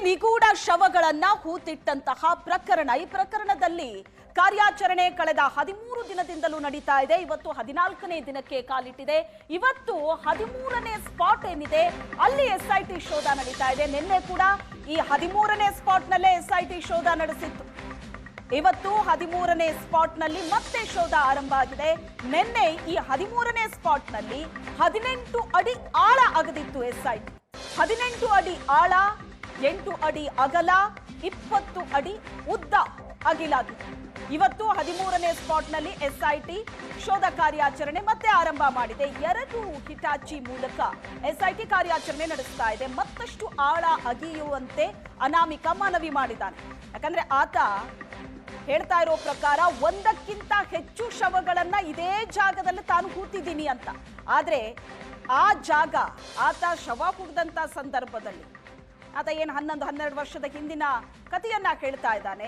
ನಿಗೂಢ ಶವಗಳನ್ನ ಹೂತಿಟ್ಟಂತಹ ಪ್ರಕರಣ. ಈ ಪ್ರಕರಣದಲ್ಲಿ ಕಾರ್ಯಾಚರಣೆ ಕಳೆದ 13 ದಿನದಿಂದಲೂ ನಡೀತಾ ಇದೆ. ಇವತ್ತು 14ನೇ ದಿನಕ್ಕೆ ಕಾಲಿಟ್ಟಿದೆ. ಇವತ್ತು 13ನೇ ಸ್ಪಾಟ್ ಏನಿದೆ ಅಲ್ಲಿ ಎಸ್ಐಟಿ ಶೋಧ ನಡೀತಾ ಇದೆ. ನಿನ್ನೆ ಕೂಡ ಈ 13ನೇ ಸ್ಪಾಟ್ ನಲ್ಲೇ ಎಸ್ಐಟಿ ಶೋಧ ನಡೆಸಿತ್ತು. ಇವತ್ತು 13ನೇ ಸ್ಪಾಟ್ ನಲ್ಲಿ ಮತ್ತೆ ಶೋಧ ಆರಂಭ ಆಗಿದೆ. ನಿನ್ನೆ ಈ 13ನೇ ಸ್ಪಾಟ್ ನಲ್ಲಿ 18 ಅಡಿ ಆಳ ಅಗದಿತ್ತು ಎಸ್ಐಟಿ. 18 ಅಡಿ ಆಳ, 8 ಅಡಿ ಅಗಲ, 20 ಅಡಿ ಉದ್ದ ಅಗಿಲಾಗಿದೆ. ಇವತ್ತು 13ನೇ ಸ್ಪಾಟ್ ನಲ್ಲಿ ಎಸ್ಐಟಿ ಶೋಧ ಕಾರ್ಯಾಚರಣೆ ಮತ್ತೆ ಆರಂಭ ಮಾಡಿದೆ. 2 ಹಿಟಾಚಿ ಮೂಲಕ ಎಸ್ಐಟಿ ಕಾರ್ಯಾಚರಣೆ ನಡೆಸ್ತಾ ಇದೆ. ಮತ್ತಷ್ಟು ಆಳ ಅಗಿಯುವಂತೆ ಅನಾಮಿಕ ಮನವಿ ಮಾಡಿದ್ದಾನೆ. ಯಾಕಂದ್ರೆ ಆತ ಹೇಳ್ತಾ ಇರೋ ಪ್ರಕಾರ ಒಂದಕ್ಕಿಂತ ಹೆಚ್ಚು ಶವಗಳನ್ನ ಇದೇ ಜಾಗದಲ್ಲಿ ತಾನು ಕೂತಿದ್ದೀನಿ ಅಂತ. ಆದ್ರೆ ಆ ಜಾಗ ಆತ ಶವ ಹುಡ್ದಂತ ಸಂದರ್ಭದಲ್ಲಿ ಆತ ಏನು 11-12 ವರ್ಷದ ಹಿಂದಿನ ಕಥೆಯನ್ನ ಹೇಳ್ತಾ ಇದ್ದಾನೆ.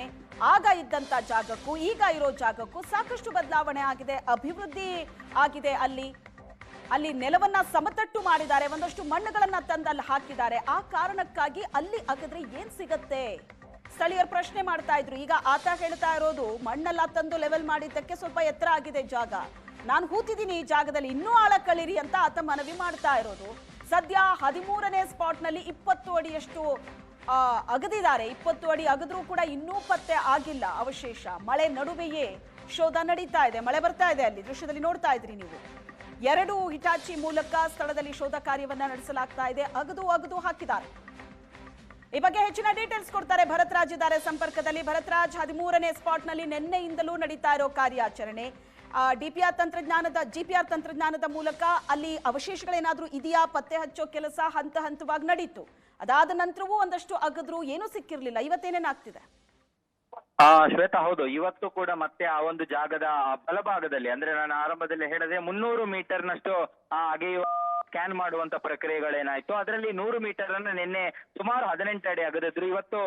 ಆಗ ಇದ್ದಂತ ಜಾಗಕ್ಕೂ ಈಗ ಇರೋ ಜಾಗಕ್ಕೂ ಸಾಕಷ್ಟು ಬದಲಾವಣೆ ಆಗಿದೆ, ಅಭಿವೃದ್ಧಿ ಆಗಿದೆ. ಅಲ್ಲಿ ನೆಲವನ್ನ ಸಮತಟ್ಟು ಮಾಡಿದ್ದಾರೆ, ಒಂದಷ್ಟು ಮಣ್ಣುಗಳನ್ನ ತಂದಲ್ಲಿ ಹಾಕಿದ್ದಾರೆ. ಆ ಕಾರಣಕ್ಕಾಗಿ ಅಲ್ಲಿ ಅಗದ್ರೆ ಏನ್ ಸಿಗತ್ತೆ ಸ್ಥಳೀಯರು ಪ್ರಶ್ನೆ ಮಾಡ್ತಾ ಇದ್ರು. ಈಗ ಆತ ಹೇಳ್ತಾ ಇರೋದು ಮಣ್ಣೆಲ್ಲ ತಂದು ಲೆವೆಲ್ ಮಾಡಿದ್ದಕ್ಕೆ ಸ್ವಲ್ಪ ಎತ್ತರ ಆಗಿದೆ ಜಾಗ, ನಾನು ಕೂತಿದ್ದೀನಿ ಈ ಜಾಗದಲ್ಲಿ, ಇನ್ನೂ ಆಳ ಕಳೀರಿ ಅಂತ ಆತ ಮನವಿ ಮಾಡ್ತಾ ಇರೋದು. ಸದ್ಯ 13ನೇ ಸ್ಪಾಟ್ ನಲ್ಲಿ 20 ಅಡಿಯಷ್ಟು ಅಗದಿದ್ದಾರೆ. 20 ಅಡಿ ಅಗದ್ರೂ ಕೂಡ ಇನ್ನೂ ಪತ್ತೆ ಆಗಿಲ್ಲ ಅವಶೇಷ. ಮಳೆ ನಡುವೆಯೇ ಶೋಧ ನಡೀತಾ ಇದೆ. ಮಳೆ ಬರ್ತಾ ಇದೆ, ಅಲ್ಲಿ ದೃಶ್ಯದಲ್ಲಿ ನೋಡ್ತಾ ಇದ್ರಿ ನೀವು. 2 ಹಿಟಾಚಿ ಮೂಲಕ ಸ್ಥಳದಲ್ಲಿ ಶೋಧ ಕಾರ್ಯವನ್ನ ನಡೆಸಲಾಗ್ತಾ ಇದೆ. ಅಗದು ಹಾಕಿದ್ದಾರೆ. ಈ ಬಗ್ಗೆ ಹೆಚ್ಚಿನ ಡೀಟೇಲ್ಸ್ ಕೊಡ್ತಾರೆ ಭರತ್ ರಾಜ್ ಇದ್ದಾರೆ ಸಂಪರ್ಕದಲ್ಲಿ. ಭರತ್ ರಾಜ್, 13ನೇ ಸ್ಪಾಟ್ ನಲ್ಲಿ ನಿನ್ನೆಯಿಂದಲೂ ನಡೀತಾ ಇರೋ ಕಾರ್ಯಾಚರಣೆ, ಜಿಪಿಆರ್ ತಂತ್ರಜ್ಞಾನದ ಮೂಲಕ ಅಲ್ಲಿ ಅವಶೇಷಗಳೇನಾದ್ರೂ ಇದೆಯಾ ಪತ್ತೆ ಹಚ್ಚೋ ಕೆಲಸ ಹಂತವಾಗಿ ನಡೀತು. ಅದಾದ ನಂತರವೂ ಒಂದಷ್ಟು ಅಗದ್ರು ಏನೂ ಸಿಕ್ಕಿರ್ಲಿಲ್ಲ. ಇವತ್ತೇನೇನಾಗ್ತಿದೆ? ಶ್ವೇತಾ, ಹೌದು, ಇವತ್ತು ಕೂಡ ಮತ್ತೆ ಆ ಒಂದು ಜಾಗದ ಬಲಭಾಗದಲ್ಲಿ, ಅಂದ್ರೆ ನಾನು ಆರಂಭದಲ್ಲಿ ಹೇಳಿದೆ 300 ಮೀಟರ್ನಷ್ಟು ಅಗೆಯುವ ಸ್ಕ್ಯಾನ್ ಮಾಡುವಂತ ಪ್ರಕ್ರಿಯೆಗಳೇನಾಯ್ತು. ಅದರಲ್ಲಿ 100 ಮೀಟರ್ ಅನ್ನ ನಿನ್ನೆ ಸುಮಾರು 18 ಅಡಿ ಅಗದಿದ್ರು. ಇವತ್ತು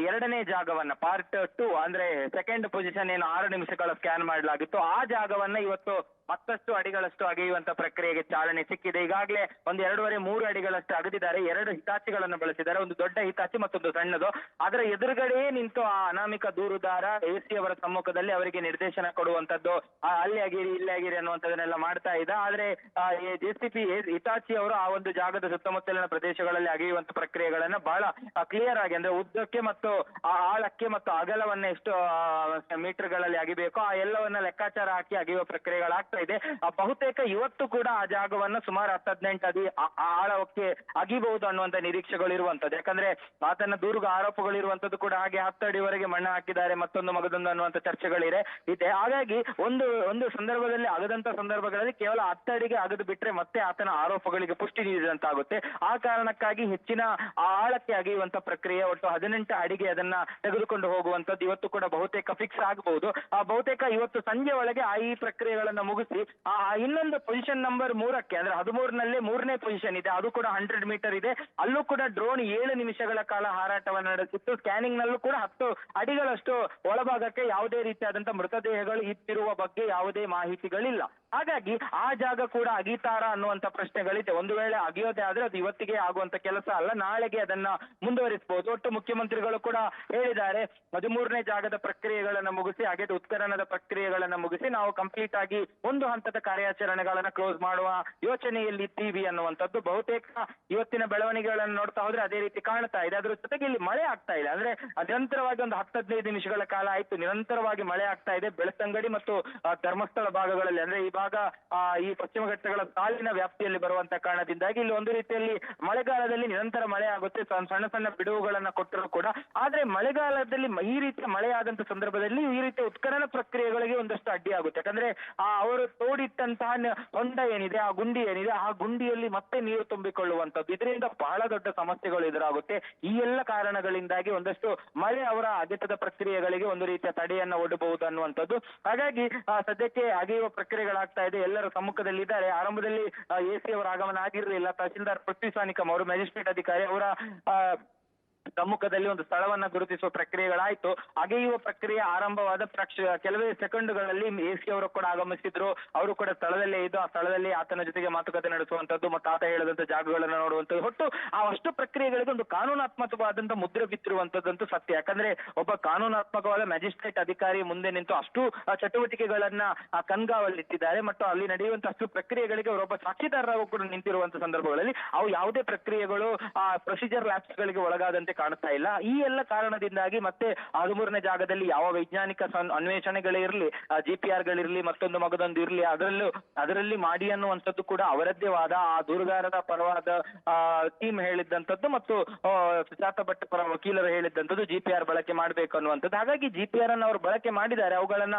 2ನೇ ಜಾಗವನ್ನ ಪಾರ್ಟ್ 2 ಅಂದ್ರೆ ಸೆಕೆಂಡ್ ಪೊಸಿಷನ್ ಏನು 6 ನಿಮಿಷಗಳ ಸ್ಕ್ಯಾನ್ ಮಾಡಲಾಗಿತ್ತು, ಆ ಜಾಗವನ್ನ ಇವತ್ತು ಮತ್ತಷ್ಟು ಅಡಿಗಳಷ್ಟು ಅಗೆಯುವಂತ ಪ್ರಕ್ರಿಯೆಗೆ ಚಾಲನೆ ಸಿಕ್ಕಿದೆ. ಈಗಾಗಲೇ 1.5-3 ಅಡಿಗಳಷ್ಟು ಅಗದಿದ್ದಾರೆ. 2 ಹಿತಾಚಿಗಳನ್ನು ಬಳಸಿದ್ದಾರೆ, ಒಂದು ದೊಡ್ಡ ಹಿತಾಚಿ ಮತ್ತೊಂದು ಸಣ್ಣದು. ಅದರ ಎದುರುಗಡೆಯೇ ನಿಂತು ಆ ಅನಾಮಿಕ ದೂರುದಾರ ಎಸಿ ಅವರ ಸಮ್ಮುಖದಲ್ಲಿ ಅವರಿಗೆ ನಿರ್ದೇಶನ ಕೊಡುವಂತದ್ದು, ಅಲ್ಲಿ ಆಗಿರಿ ಇಲ್ಲಿ ಆಗಿರಿ ಅನ್ನುವಂಥದ್ದನ್ನೆಲ್ಲ ಮಾಡ್ತಾ ಇದ್ದ. ಆದ್ರೆ ಜೆಸಿಪಿ ಹಿತಾಚಿ ಅವರು ಆ ಒಂದು ಜಾಗದ ಸುತ್ತಮುತ್ತಲಿನ ಪ್ರದೇಶಗಳಲ್ಲಿ ಅಗೆಯುವಂತ ಪ್ರಕ್ರಿಯೆಗಳನ್ನ ಬಹಳ ಕ್ಲಿಯರ್ ಆಗಿ, ಅಂದ್ರೆ ಉದ್ದಕ್ಕೆ ಮತ್ತು ಆ ಆಳಕ್ಕೆ ಮತ್ತು ಅಗಲವನ್ನ ಎಷ್ಟು ಮೀಟರ್ಗಳಲ್ಲಿ ಅಗಿಬೇಕು ಆ ಎಲ್ಲವನ್ನ ಲೆಕ್ಕಾಚಾರ ಹಾಕಿ ಅಗೆಯುವ ಪ್ರಕ್ರಿಯೆಗಳಾಗ್ತಾ ಇದೆ. ಬಹುತೇಕ ಇವತ್ತು ಕೂಡ ಆ ಜಾಗವನ್ನು ಸುಮಾರು 18 ಅಡಿ ಆಳಕ್ಕೆ ಅಗಿಬಹುದು ಅನ್ನುವಂತ ನಿರೀಕ್ಷೆಗಳು ಇರುವಂತದ್ದು. ಯಾಕಂದ್ರೆ ಆತನ ದೂರುಗ ಆರೋಪಗಳಿರುವಂತದ್ದು ಕೂಡ ಹಾಗೆ 10 ಅಡಿವರೆಗೆ ಮಣ್ಣು ಹಾಕಿದ್ದಾರೆ, ಮತ್ತೊಂದು ಮಗದೊಂದು ಅನ್ನುವಂತ ಚರ್ಚೆಗಳಿದೆ. ಹಾಗಾಗಿ ಒಂದು ಸಂದರ್ಭದಲ್ಲಿ ಅಗದಂತ ಸಂದರ್ಭಗಳಲ್ಲಿ ಕೇವಲ 10 ಅಡಿಗೆ ಅಗದು ಬಿಟ್ರೆ ಮತ್ತೆ ಆತನ ಆರೋಪಗಳಿಗೆ ಪುಷ್ಟಿ ನೀಡಿದಂತಾಗುತ್ತೆ. ಆ ಕಾರಣಕ್ಕಾಗಿ ಹೆಚ್ಚಿನ ಆಳಕ್ಕೆ ಅಗೆಯುವಂತ ಪ್ರಕ್ರಿಯೆ ಒಟ್ಟು 18 ಅಡಿಗೆ ಅದನ್ನ ತೆಗೆದುಕೊಂಡು ಹೋಗುವಂತದ್ದು ಇವತ್ತು ಕೂಡ ಬಹುತೇಕ ಫಿಕ್ಸ್ ಆಗಬಹುದು. ಬಹುತೇಕ ಇವತ್ತು ಸಂಜೆ ಒಳಗೆ ಈ ಪ್ರಕ್ರಿಯೆಗಳನ್ನ ಮುಗಿಸಿ ಇನ್ನೊಂದು ಪೊಸಿಷನ್ ನಂಬರ್ 3ಕ್ಕೆ, ಅಂದ್ರೆ 13ನಲ್ಲಿ 3ನೇ ಪೊಸಿಷನ್ ಇದೆ, ಅದು ಕೂಡ 100 ಮೀಟರ್ ಇದೆ. ಅಲ್ಲೂ ಕೂಡ ಡ್ರೋನ್ 7 ನಿಮಿಷಗಳ ಕಾಲ ಹಾರಾಟವನ್ನು ನಡೆಸಿತ್ತು. ಸ್ಕ್ಯಾನಿಂಗ್ ನಲ್ಲೂ ಕೂಡ 10 ಅಡಿಗಳಷ್ಟು ಒಳಭಾಗಕ್ಕೆ ಯಾವುದೇ ರೀತಿಯಾದಂತಹ ಮೃತದೇಹಗಳು ಇಟ್ಟಿರುವ ಬಗ್ಗೆ ಯಾವುದೇ ಮಾಹಿತಿಗಳಿಲ್ಲ. ಹಾಗಾಗಿ ಆ ಜಾಗ ಕೂಡ ಅಗೀತಾರ ಅನ್ನುವಂತ ಪ್ರಶ್ನೆಗಳಿದೆ. ಒಂದು ವೇಳೆ ಅಗಿಯೋದೇ ಆದ್ರೆ ಅದು ಇವತ್ತಿಗೆ ಆಗುವಂತ ಕೆಲಸ ಅಲ್ಲ, ನಾಳೆಗೆ ಅದನ್ನ ಮುಂದುವರಿಸಬಹುದು. ಒಟ್ಟು ಮುಖ್ಯಮಂತ್ರಿಗಳು ಕೂಡ ಹೇಳಿದ್ದಾರೆ 13ನೇ ಜಾಗದ ಪ್ರಕ್ರಿಯೆಗಳನ್ನ ಮುಗಿಸಿ, ಹಾಗೆ ಉತ್ಖನನದ ಪ್ರಕ್ರಿಯೆಗಳನ್ನ ಮುಗಿಸಿ ನಾವು ಕಂಪ್ಲೀಟ್ ಆಗಿ ಒಂದು ಹಂತದ ಕಾರ್ಯಾಚರಣೆಗಳನ್ನ ಕ್ಲೋಸ್ ಮಾಡುವ ಯೋಚನೆಯಲ್ಲಿ ಇದ್ದೀವಿ ಅನ್ನುವಂಥದ್ದು. ಬಹುತೇಕ ಇವತ್ತಿನ ಬೆಳವಣಿಗೆಗಳನ್ನು ನೋಡ್ತಾ ಹೋದ್ರೆ ಅದೇ ರೀತಿ ಕಾಣ್ತಾ ಇದೆ. ಅದ್ರ ಜೊತೆಗೆ ಇಲ್ಲಿ ಮಳೆ ಆಗ್ತಾ ಇದೆ, ಅಂದ್ರೆ ನಿರಂತರವಾಗಿ ಒಂದು 10-15 ನಿಮಿಷಗಳ ಕಾಲ ಆಯ್ತು ನಿರಂತರವಾಗಿ ಮಳೆ ಆಗ್ತಾ ಇದೆ. ಬೆಳ್ತಂಗಡಿ ಮತ್ತು ಧರ್ಮಸ್ಥಳ ಭಾಗಗಳಲ್ಲಿ, ಅಂದ್ರೆ ಈ ಭಾಗ ಈ ಪಶ್ಚಿಮ ಘಟ್ಟಗಳ ಸಾಲಿನ ವ್ಯಾಪ್ತಿಯಲ್ಲಿ ಬರುವಂತ ಕಾರಣದಿಂದಾಗಿ ಇಲ್ಲಿ ಒಂದು ರೀತಿಯಲ್ಲಿ ಮಳೆಗಾಲದಲ್ಲಿ ನಿರಂತರ ಮಳೆ ಆಗುತ್ತೆ, ಸಣ್ಣ ಬಿಡುವುಗಳನ್ನ ಕೊಟ್ಟರು ಕೂಡ. ಆದ್ರೆ ಮಳೆಗಾಲದಲ್ಲಿ ಈ ರೀತಿಯ ಮಳೆ ಆದಂತ ಸಂದರ್ಭದಲ್ಲಿ ಈ ರೀತಿಯ ಉತ್ಖನನ ಪ್ರಕ್ರಿಯೆಗಳಿಗೆ ಒಂದಷ್ಟು ಅಡ್ಡಿ ಆಗುತ್ತೆ. ಯಾಕಂದ್ರೆ ಅವರು ತೋಡಿಟ್ಟಂತಹ ಹೊಂಡ ಏನಿದೆ, ಆ ಗುಂಡಿ ಏನಿದೆ, ಆ ಗುಂಡಿಯಲ್ಲಿ ಮತ್ತೆ ನೀರು ತುಂಬಿಕೊಳ್ಳುವಂತದ್ದು, ಇದರಿಂದ ಬಹಳ ದೊಡ್ಡ ಸಮಸ್ಯೆಗಳು ಎದುರಾಗುತ್ತೆ. ಈ ಎಲ್ಲ ಕಾರಣಗಳಿಂದಾಗಿ ಒಂದಷ್ಟು ಮಳೆ ಅವರ ಅಗೆತದ ಪ್ರಕ್ರಿಯೆಗಳಿಗೆ ಒಂದು ರೀತಿಯ ತಡೆಯನ್ನ ಒಡ್ಡಬಹುದು ಅನ್ನುವಂಥದ್ದು. ಹಾಗಾಗಿ ಸದ್ಯಕ್ಕೆ ಅಗೆಯುವ ಪ್ರಕ್ರಿಯೆಗಳಾಗ್ತಾ ಇದೆ, ಎಲ್ಲರ ಸಮ್ಮುಖದಲ್ಲಿದ್ದಾರೆ. ಆರಂಭದಲ್ಲಿ ಎಸಿ ಅವರ ಆಗಮನ ಆಗಿರಲಿಲ್ಲ. ತಹಶೀಲ್ದಾರ್ ಪೃಥ್ವಿ ಸಾನಿಕಮ್ ಅವರು ಮ್ಯಾಜಿಸ್ಟ್ರೇಟ್ ಅಧಿಕಾರಿ ಅವರ ಸಮ್ಮುಖದಲ್ಲಿ ಒಂದು ಸ್ಥಳವನ್ನ ಗುರುತಿಸುವ ಪ್ರಕ್ರಿಯೆಗಳಾಯ್ತು. ಅಗೆಯುವ ಪ್ರಕ್ರಿಯೆ ಆರಂಭವಾದ ಕೆಲವೇ ಸೆಕೆಂಡುಗಳಲ್ಲಿ ಎಸಿ ಅವರು ಕೂಡ ಆಗಮಿಸಿದ್ರು. ಅವರು ಕೂಡ ಸ್ಥಳದಲ್ಲೇ ಇದ್ದು ಆ ಸ್ಥಳದಲ್ಲಿ ಆತನ ಜೊತೆಗೆ ಮಾತುಕತೆ ನಡೆಸುವಂತದ್ದು ಮತ್ತು ಆತ ಹೇಳಿದಂತ ಜಾಗಗಳನ್ನ ನೋಡುವಂತದ್ದು, ಒಟ್ಟು ಆ ಅಷ್ಟು ಪ್ರಕ್ರಿಯೆಗಳಿಗೆ ಒಂದು ಕಾನೂನಾತ್ಮಕವಾದಂತ ಮುದ್ರೆ ಬಿತ್ತಿರುವಂತದ್ದಂತೂ ಸತ್ಯ. ಯಾಕಂದ್ರೆ ಒಬ್ಬ ಕಾನೂನಾತ್ಮಕವಾದ ಮ್ಯಾಜಿಸ್ಟ್ರೇಟ್ ಅಧಿಕಾರಿ ಮುಂದೆ ನಿಂತು ಅಷ್ಟು ಚಟುವಟಿಕೆಗಳನ್ನ ಕಣ್ಗಾವಲಿಟ್ಟಿದ್ದಾರೆ ಮತ್ತು ಅಲ್ಲಿ ನಡೆಯುವಂತ ಅಷ್ಟು ಪ್ರಕ್ರಿಯೆಗಳಿಗೆ ಅವರೊಬ್ಬ ಸಾಕ್ಷಿದಾರರಾಗೂ ಕೂಡ ನಿಂತಿರುವಂತ ಸಂದರ್ಭಗಳಲ್ಲಿ ಅವು ಯಾವುದೇ ಪ್ರಕ್ರಿಯೆಗಳು ಪ್ರೊಸೀಜರ್ ಲ್ಯಾಪ್ಸ್ ಗಳಿಗೆ ಒಳಗಾದಂತೆ ಕಾಣುತ್ತಾ ಇಲ್ಲ. ಈ ಎಲ್ಲ ಕಾರಣದಿಂದಾಗಿ ಮತ್ತೆ 13ನೇ ಜಾಗದಲ್ಲಿ ಯಾವ ವೈಜ್ಞಾನಿಕ ಅನ್ವೇಷಣೆಗಳಿರ್ಲಿ, GPR ಗಳಿರ್ಲಿ, ಮತ್ತೊಂದು ಮಗದೊಂದು ಇರ್ಲಿ, ಅದರಲ್ಲಿ ಮಾಡಿ ಅನ್ನುವಂಥದ್ದು ಕೂಡ ಅವರದ್ದೇ ವಾದ. ಆ ದೂರುಗಾರರ ಪರವಾದ ಟೀಮ್ ಹೇಳಿದ್ದಂಥದ್ದು ಮತ್ತು ಸುಜಾತ ಭಟ್ ಪರ ವಕೀಲರು ಹೇಳಿದ್ದಂಥದ್ದು GPR ಬಳಕೆ ಮಾಡಬೇಕು ಅನ್ನುವಂಥದ್ದು. ಹಾಗಾಗಿ GPR ಅನ್ನು ಅವರು ಬಳಕೆ ಮಾಡಿದ್ದಾರೆ. ಅವುಗಳನ್ನ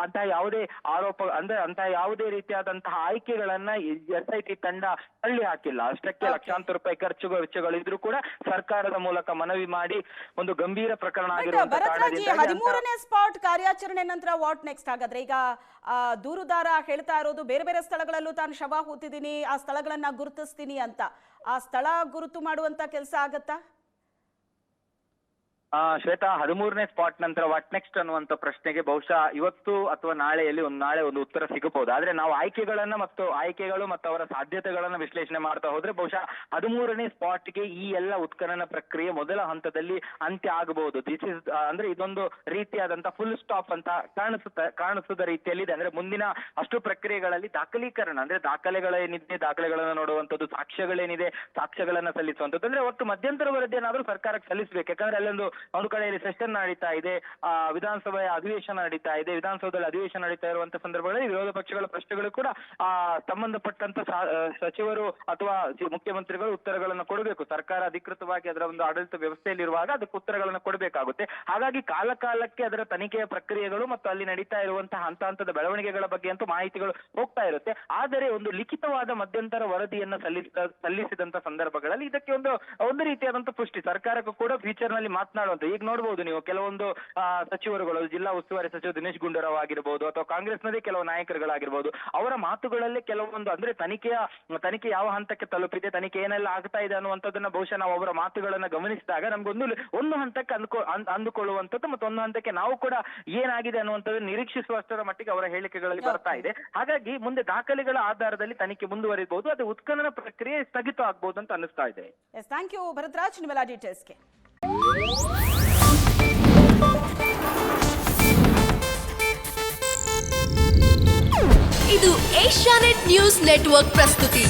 ಅಂತಹ ಯಾವುದೇ ಆರೋಪ ಅಂದ್ರೆ ಅಂತಹ ಯಾವುದೇ ರೀತಿಯಾದಂತಹ ಆಯ್ಕೆಗಳನ್ನ SIT ತಂಡ ತಳ್ಳಿ ಹಾಕಿಲ್ಲ. ಅಷ್ಟಕ್ಕೆ ಲಕ್ಷಾಂತರ ರೂಪಾಯಿ ಖರ್ಚು ವೆಚ್ಚಗಳು ಇದ್ರೂ ಕೂಡ ಸರ್ಕಾರದ ಮೂಲಕ ಮನವಿ ಮಾಡಿ ಒಂದು ಗಂಭೀರ ಪ್ರಕರಣ ಆಗಿರುವಂತಹ ಕಾರಣದಿಂದ 13ನೇ ಸ್ಪಾಟ್ ಕಾರ್ಯಾಚರಣೆ ನಂತರ ವಾಟ್ ನೆಕ್ಸ್ಟ್ ಹಾಗಾದ್ರೆ? ಈಗ ದೂರುದಾರ ಹೇಳ್ತಾ ಇರೋದು ಬೇರೆ ಬೇರೆ ಸ್ಥಳಗಳಲ್ಲೂ ತಾನು ಶವ ಹೂತಿದ್ದೀನಿ, ಆ ಸ್ಥಳಗಳನ್ನ ಗುರುತಿಸ್ತೀನಿ ಅಂತ. ಆ ಸ್ಥಳ ಗುರುತು ಮಾಡುವಂತ ಕೆಲಸ ಆಗತ್ತಾ? ಶ್ವೇತಾ, 13ನೇ ಸ್ಪಾಟ್ ನಂತರ ವಾಟ್ ನೆಕ್ಸ್ಟ್ ಅನ್ನುವಂತ ಪ್ರಶ್ನೆಗೆ ಬಹುಶಃ ಇವತ್ತು ಅಥವಾ ನಾಳೆ ಒಂದು ಉತ್ತರ ಸಿಗಬಹುದು. ಆದ್ರೆ ನಾವು ಆಯ್ಕೆಗಳು ಮತ್ತು ಅವರ ಸಾಧ್ಯತೆಗಳನ್ನ ವಿಶ್ಲೇಷಣೆ ಮಾಡ್ತಾ ಹೋದ್ರೆ ಬಹುಶಃ 13ನೇ ಸ್ಪಾಟ್ಗೆ ಈ ಎಲ್ಲ ಉತ್ಖನನ ಪ್ರಕ್ರಿಯೆ ಮೊದಲ ಹಂತದಲ್ಲಿ ಅಂತ್ಯ ಆಗಬಹುದು. ಅಂದ್ರೆ ಇದೊಂದು ರೀತಿಯಾದಂತ ಫುಲ್ ಸ್ಟಾಪ್ ಅಂತ ಕಾಣಿಸುವ ರೀತಿಯಲ್ಲಿದೆ. ಅಂದ್ರೆ ಮುಂದಿನ ಅಷ್ಟು ಪ್ರಕ್ರಿಯೆಗಳಲ್ಲಿ ದಾಖಲೀಕರಣ ಅಂದ್ರೆ ದಾಖಲೆಗಳೇನಿದೆ, ದಾಖಲೆಗಳನ್ನ ನೋಡುವಂಥದ್ದು, ಸಾಕ್ಷ್ಯಗಳೇನಿದೆ, ಸಾಕ್ಷ್ಯಗಳನ್ನ ಸಲ್ಲಿಸುವಂಥದ್ದು. ಅಂದ್ರೆ ಒಟ್ಟು ಮಧ್ಯಂತರ ವರದಿ ಏನಾದ್ರೂ ಸರ್ಕಾರಕ್ಕೆ ಸಲ್ಲಿಸಬೇಕು. ಯಾಕಂದ್ರೆ ಅಲ್ಲೊಂದು ಕಡೆಯಲ್ಲಿ ಸೆಷನ್ ನಡೀತಾ ಇದೆ, ವಿಧಾನಸಭೆಯ ಅಧಿವೇಶನ ನಡೀತಾ ಇದೆ. ವಿಧಾನಸೌಧದಲ್ಲಿ ಅಧಿವೇಶನ ನಡೀತಾ ಇರುವಂತ ಸಂದರ್ಭಗಳಲ್ಲಿ ವಿರೋಧ ಪಕ್ಷಗಳ ಪ್ರಶ್ನೆಗಳು ಕೂಡ ಸಂಬಂಧಪಟ್ಟಂತ ಸಚಿವರು ಅಥವಾ ಮುಖ್ಯಮಂತ್ರಿಗಳು ಉತ್ತರಗಳನ್ನು ಕೊಡಬೇಕು. ಸರ್ಕಾರ ಅಧಿಕೃತವಾಗಿ ಅದರ ಒಂದು ಆಡಳಿತ ವ್ಯವಸ್ಥೆಯಲ್ಲಿರುವಾಗ ಅದಕ್ಕೆ ಉತ್ತರಗಳನ್ನು ಕೊಡಬೇಕಾಗುತ್ತೆ. ಹಾಗಾಗಿ ಕಾಲಕ್ಕೆ ಅದರ ತನಿಖೆಯ ಪ್ರಕ್ರಿಯೆಗಳು ಮತ್ತು ಅಲ್ಲಿ ನಡೀತಾ ಇರುವಂತಹ ಹಂತದ ಬೆಳವಣಿಗೆಗಳ ಬಗ್ಗೆ ಅಂತೂ ಮಾಹಿತಿಗಳು ಹೋಗ್ತಾ ಇರುತ್ತೆ. ಆದರೆ ಒಂದು ಲಿಖಿತವಾದ ಮಧ್ಯಂತರ ವರದಿಯನ್ನ ಸಲ್ಲಿಸಿದಂತ ಸಂದರ್ಭಗಳಲ್ಲಿ ಇದಕ್ಕೆ ಒಂದು ರೀತಿಯಾದಂತ ಪುಷ್ಟಿ ಸರ್ಕಾರಕ್ಕೂ ಕೂಡ ಫ್ಯೂಚರ್ ನಲ್ಲಿ ಮಾತನಾಡುವಂತ. ಈಗ ನೋಡಬಹುದು ನೀವು ಕೆಲವೊಂದು ಸಚಿವರುಗಳು, ಜಿಲ್ಲಾ ಉಸ್ತುವಾರಿ ಸಚಿವ ದಿನೇಶ್ ಗುಂಡೂರಾವ್ ಆಗಿರ್ಬೋದು ಅಥವಾ ಕಾಂಗ್ರೆಸ್ನದೇ ಕೆಲವು ನಾಯಕರುಗಳಾಗಿರ್ಬೋದು, ಅವರ ಮಾತುಗಳಲ್ಲೇ ಕೆಲವೊಂದು ಅಂದ್ರೆ ತನಿಖೆ ಯಾವ ಹಂತಕ್ಕೆ ತಲುಪಿದೆ, ತನಿಖೆ ಏನೆಲ್ಲ ಆಗ್ತಾ ಇದೆ ಅನ್ನುವಂಥದ್ದನ್ನ ಬಹುಶಃ ನಾವು ಅವರ ಮಾತುಗಳನ್ನ ಗಮನಿಸಿದಾಗ ನಮ್ಗೊಂದು ಹಂತಕ್ಕೆ ಅಂದುಕೊಳ್ಳುವಂಥದ್ದು ಮತ್ತು ಒಂದು ಹಂತಕ್ಕೆ ನಾವು ಕೂಡ ಏನಾಗಿದೆ ಅನ್ನುವಂಥದ್ದು ನಿರೀಕ್ಷಿಸುವಷ್ಟರ ಮಟ್ಟಿಗೆ ಅವರ ಹೇಳಿಕೆಗಳಲ್ಲಿ ಬರ್ತಾ ಇದೆ. ಹಾಗಾಗಿ ಮುಂದೆ ದಾಖಲೆಗಳ ಆಧಾರದಲ್ಲಿ ತನಿಖೆ ಮುಂದುವರಿಬಹುದು, ಅದು ಉತ್ಖನನ ಪ್ರಕ್ರಿಯೆ ಸ್ಥಗಿತ ಆಗ್ಬಹುದು ಅಂತ ಅನ್ನಿಸ್ತಾ ಇದೆ. ಥ್ಯಾಂಕ್ ಯು ಭರದ್ರಾಜ್ ನಿಮ್ಮೆಲ್ಲ ಡೀಟೇಲ್ಸ್ಗೆ. ಇದು ಏಷ್ಯಾನೆಟ್ ನ್ಯೂಸ್ ನೆಟ್ವರ್ಕ್ ಪ್ರಸ್ತುತಿ.